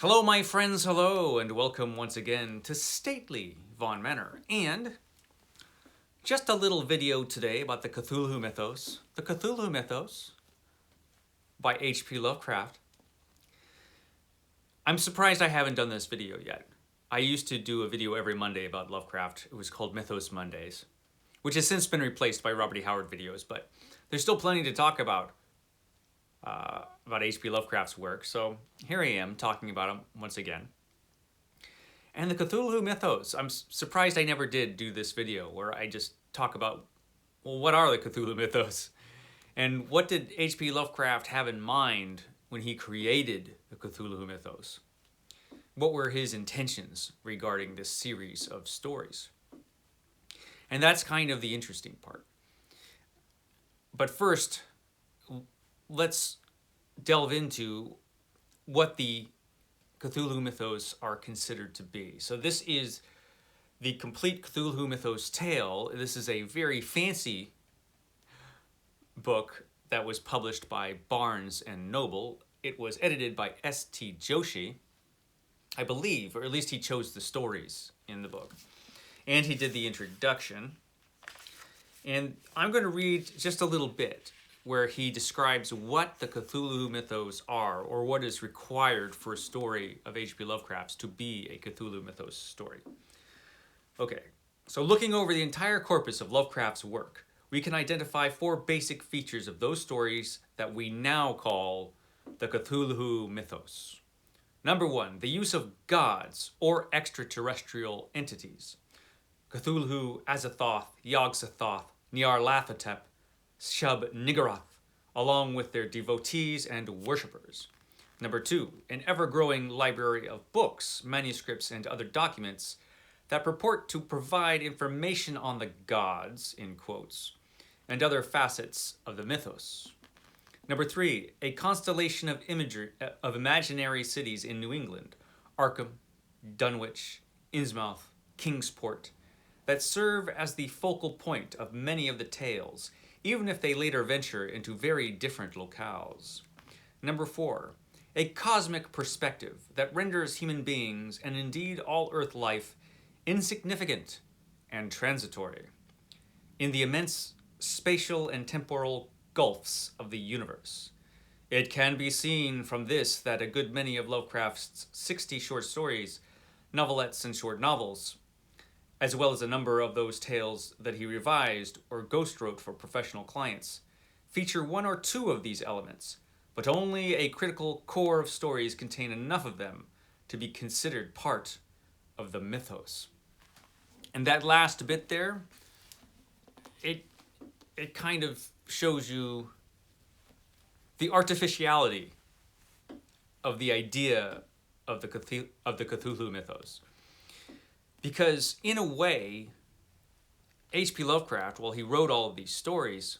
Hello, my friends, hello, and welcome once again to stately Von Manor. And just a little video today about the Cthulhu Mythos. The Cthulhu Mythos by H.P. Lovecraft. I'm surprised I haven't done this video yet. I used to do a video every Monday about Lovecraft. It was called Mythos Mondays, which has since been replaced by Robert E. Howard videos, but there's still plenty to talk about H.P. Lovecraft's work, so here I am talking about him once again. And the Cthulhu Mythos, I'm surprised I never did do this video where I just talk about, well, what are the Cthulhu Mythos? And what did H.P. Lovecraft have in mind when he created the Cthulhu Mythos? What were his intentions regarding this series of stories? And that's kind of the interesting part. But first, let's delve into what the Cthulhu Mythos are considered to be. So this is the complete Cthulhu Mythos tale. This is a very fancy book that was published by Barnes and Noble. It was edited by S.T. Joshi, I believe, or at least he chose the stories in the book. And he did the introduction. And I'm going to read just a little bit where he describes what the Cthulhu Mythos are, or what is required for a story of H.P. Lovecraft's to be a Cthulhu Mythos story. Okay, so looking over the entire corpus of Lovecraft's work, we can identify four basic features of those stories that we now call the Cthulhu Mythos. Number one, the use of gods or extraterrestrial entities. Cthulhu, Azathoth, Yog-Sothoth, Nyarlathotep, Shub-Niggurath, along with their devotees and worshippers. Number two, an ever-growing library of books, manuscripts, and other documents that purport to provide information on the gods, in quotes, and other facets of the mythos. Number three, a constellation of imagery of imaginary cities in New England, Arkham, Dunwich, Innsmouth, Kingsport, that serve as the focal point of many of the tales, even if they later venture into very different locales. Number four, a cosmic perspective that renders human beings, and indeed all Earth life, insignificant and transitory in the immense spatial and temporal gulfs of the universe. It can be seen from this that a good many of Lovecraft's 60 short stories, novelettes, and short novels, as well as a number of those tales that he revised or ghost wrote for professional clients, feature one or two of these elements, but only a critical core of stories contain enough of them to be considered part of the mythos. And that last bit there, it kind of shows you the artificiality of the idea of the Cthulhu Mythos. Because in a way, H.P. Lovecraft, while he wrote all of these stories,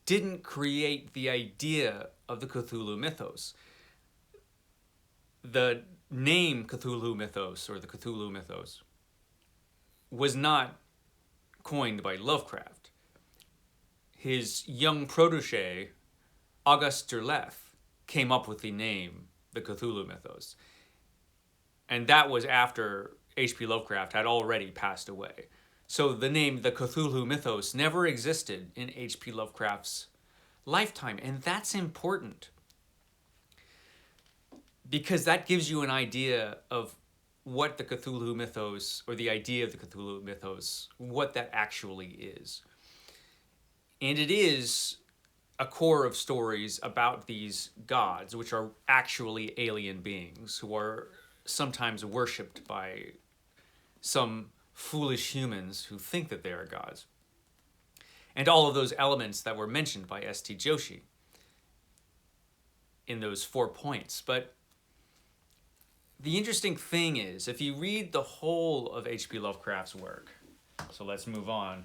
didn't create the idea of the Cthulhu Mythos. The name Cthulhu Mythos, or the Cthulhu Mythos, was not coined by Lovecraft. His young protege, Auguste Derleth, came up with the name the Cthulhu Mythos. And that was after H.P. Lovecraft had already passed away. So the name the Cthulhu Mythos never existed in H.P. Lovecraft's lifetime. And that's important, because that gives you an idea of what the Cthulhu Mythos, or the idea of the Cthulhu Mythos, what that actually is. And it is a core of stories about these gods, which are actually alien beings who are sometimes worshipped by some foolish humans who think that they are gods. And all of those elements that were mentioned by S.T. Joshi in those 4 points. But the interesting thing is, if you read the whole of H.P. Lovecraft's work, so let's move on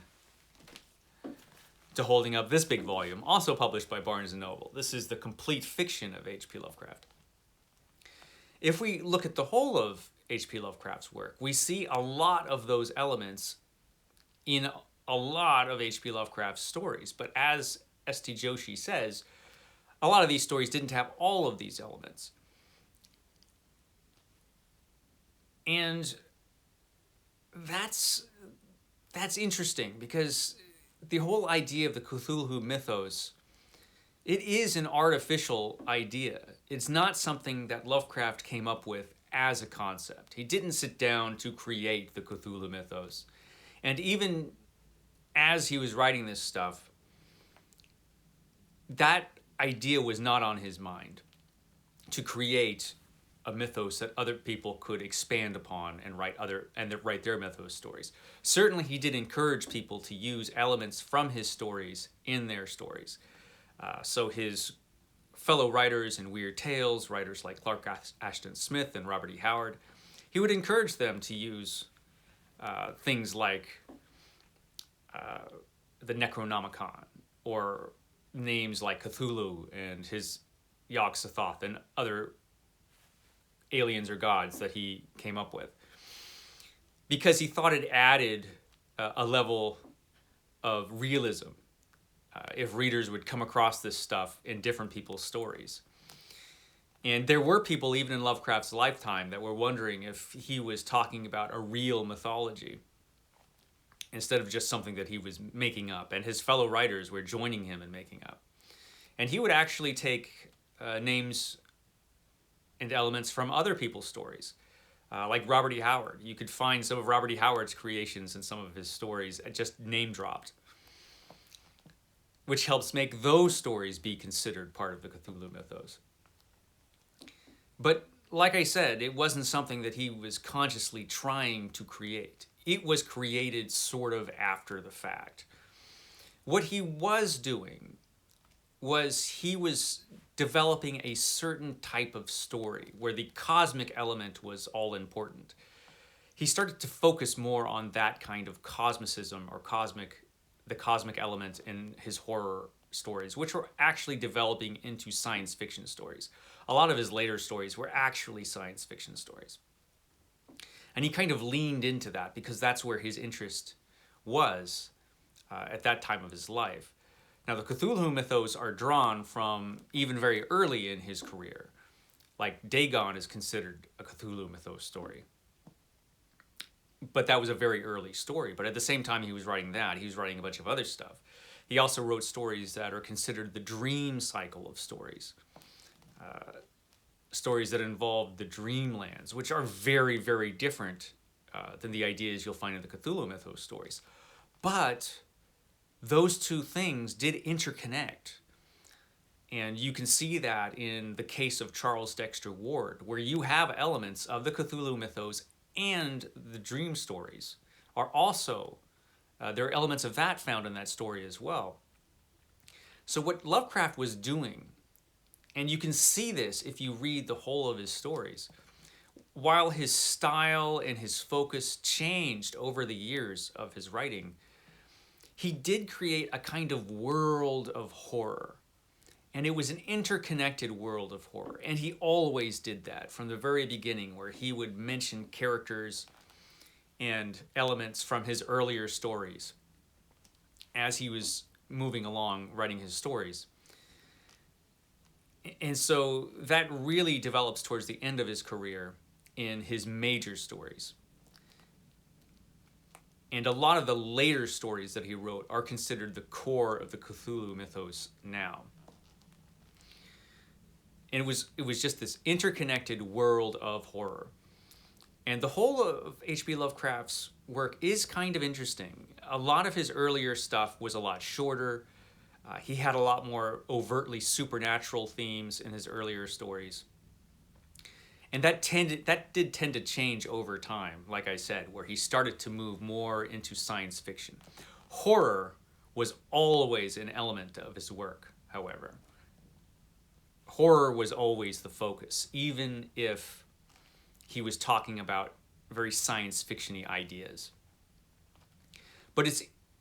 to holding up this big volume, also published by Barnes & Noble. This is the complete fiction of H.P. Lovecraft. If we look at the whole of H.P. Lovecraft's work, we see a lot of those elements in a lot of H.P. Lovecraft's stories. But as S.T. Joshi says, a lot of these stories didn't have all of these elements. And that's interesting because the whole idea of the Cthulhu Mythos, it is an artificial idea. It's not something that Lovecraft came up with as a concept. He didn't sit down to create the Cthulhu Mythos. And even as he was writing this stuff, that idea was not on his mind, to create a mythos that other people could expand upon and write their mythos stories. Certainly he did encourage people to use elements from his stories in their stories. So his fellow writers in Weird Tales, writers like Clark Ashton Smith and Robert E. Howard, he would encourage them to use things like the Necronomicon, or names like Cthulhu and his Yog-Sothoth and other aliens or gods that he came up with, because he thought it added a level of realism if readers would come across this stuff in different people's stories. And there were people, even in Lovecraft's lifetime, that were wondering if he was talking about a real mythology instead of just something that he was making up. And his fellow writers were joining him in making up. And he would actually take names and elements from other people's stories, like Robert E. Howard. You could find some of Robert E. Howard's creations in some of his stories just name dropped, which helps make those stories be considered part of the Cthulhu Mythos. But like I said, it wasn't something that he was consciously trying to create. It was created sort of after the fact. What he was doing was he was developing a certain type of story where the cosmic element was all important. He started to focus more on that kind of cosmicism, or the cosmic element in his horror stories, which were actually developing into science fiction stories. A lot of his later stories were actually science fiction stories. And he kind of leaned into that because that's where his interest was at that time of his life. Now, the Cthulhu Mythos are drawn from even very early in his career. Like, Dagon is considered a Cthulhu Mythos story. But that was a very early story. But at the same time he was writing that, he was writing a bunch of other stuff. He also wrote stories that are considered the dream cycle of stories. Stories that involve the dreamlands, which are very, very different than the ideas you'll find in the Cthulhu Mythos stories. But those two things did interconnect. And you can see that in the case of Charles Dexter Ward, where you have elements of the Cthulhu Mythos and the dream stories are also, there are elements of that found in that story as well. So what Lovecraft was doing, and you can see this if you read the whole of his stories, while his style and his focus changed over the years of his writing, he did create a kind of world of horror. And it was an interconnected world of horror. And he always did that from the very beginning, where he would mention characters and elements from his earlier stories as he was moving along writing his stories. And so that really develops towards the end of his career in his major stories. And a lot of the later stories that he wrote are considered the core of the Cthulhu Mythos now. And it was just this interconnected world of horror. And the whole of H.P. Lovecraft's work is kind of interesting. A lot of his earlier stuff was a lot shorter. He had a lot more overtly supernatural themes in his earlier stories. And that did tend to change over time, like I said, where he started to move more into science fiction. Horror was always an element of his work, however. Horror was always the focus, even if he was talking about very science fiction-y ideas. But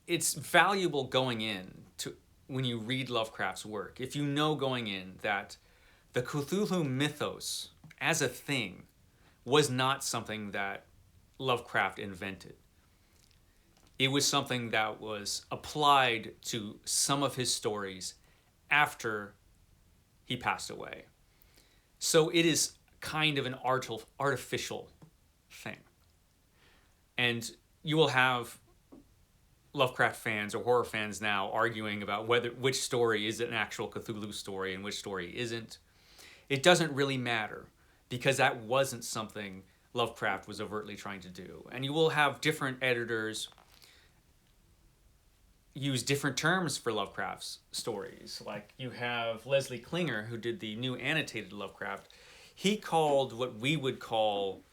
it's valuable going in to when you read Lovecraft's work, if you know going in that the Cthulhu Mythos as a thing was not something that Lovecraft invented. It was something that was applied to some of his stories after he passed away. So it is kind of an artificial thing. And you will have Lovecraft fans or horror fans now arguing about which story is an actual Cthulhu story and which story isn't. It doesn't really matter, because that wasn't something Lovecraft was overtly trying to do. And you will have different editors use different terms for Lovecraft's stories. Like you have Leslie Klinger, who did the new annotated Lovecraft. He called what we would call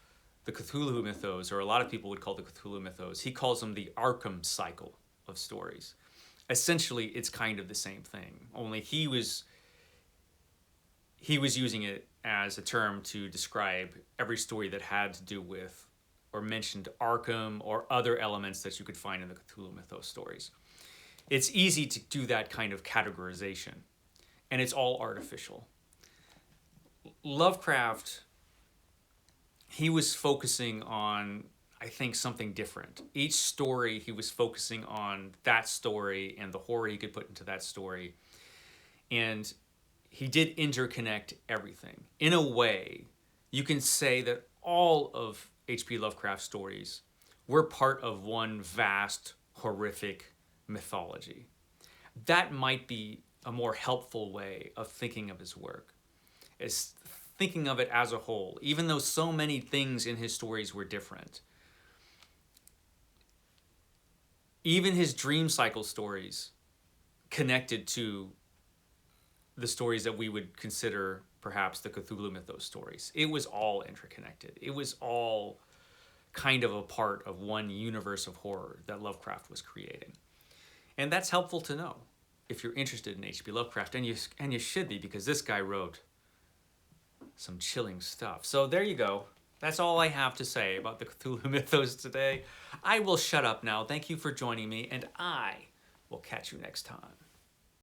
the Cthulhu Mythos, or a lot of people would call the Cthulhu Mythos, he calls them the Arkham cycle of stories. Essentially, it's kind of the same thing, only he was using it as a term to describe every story that had to do with or mentioned Arkham or other elements that you could find in the Cthulhu Mythos stories. It's easy to do that kind of categorization, and it's all artificial. Lovecraft, he was focusing on, I think, something different. Each story, he was focusing on that story and the horror he could put into that story. And he did interconnect everything. In a way, you can say that all of H.P. Lovecraft's stories were part of one vast, horrific mythology. That might be a more helpful way of thinking of his work, is thinking of it as a whole, even though so many things in his stories were different. Even his dream cycle stories connected to the stories that we would consider perhaps the Cthulhu Mythos stories. It was all interconnected. It was all kind of a part of one universe of horror that Lovecraft was creating. And that's helpful to know if you're interested in H.P. Lovecraft, and you should be, because this guy wrote some chilling stuff. So there you go. That's all I have to say about the Cthulhu Mythos today. I will shut up now. Thank you for joining me, and I will catch you next time.